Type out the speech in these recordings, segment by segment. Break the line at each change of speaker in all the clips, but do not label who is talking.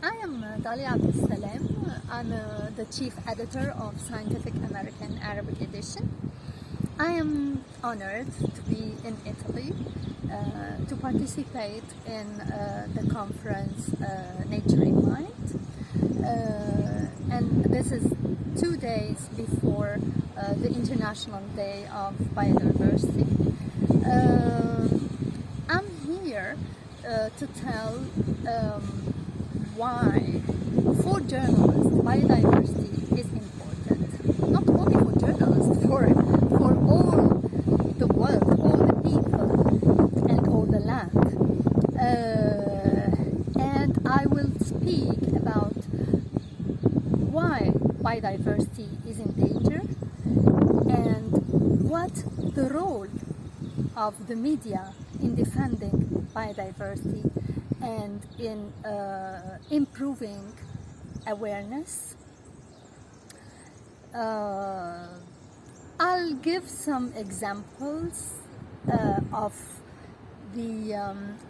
I am Dalia Abdel Salam. I'm the chief editor of Scientific American Arabic edition. I am honored to be in Italy to participate in the conference Nature in Mind. And this is 2 days before the International Day of Biodiversity. I'm here to tell why, for journalists, biodiversity is important. Not only for journalists, for all the world, all the people, and all the land. And I will speak about why biodiversity is in danger and what the role of the media in defending biodiversity and in improving awareness. I'll give some examples of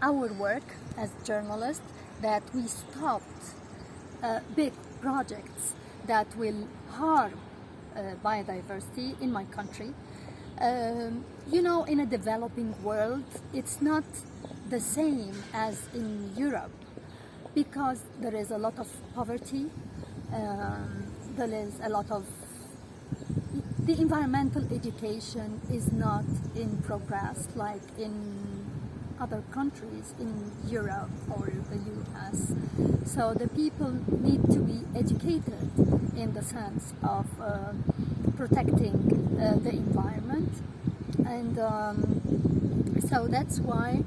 our work as journalists, that we stopped big projects that will harm biodiversity in my country. In a developing world, it's not the same as in Europe, because there is a lot of poverty, there is a lot of the environmental education is not in progress like in other countries in Europe or the US. So the people need to be educated in the sense of protecting the environment, and so that's why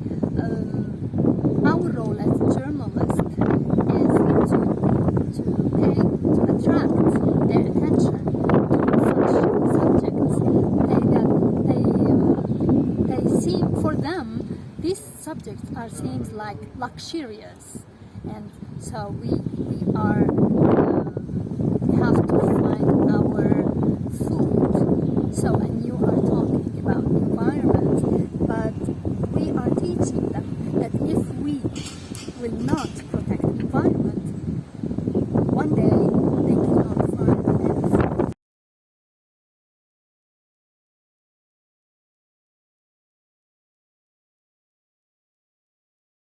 our role as journalists is to attract their attention to such subjects. They seem, for them, these subjects seems like luxurious, and so we are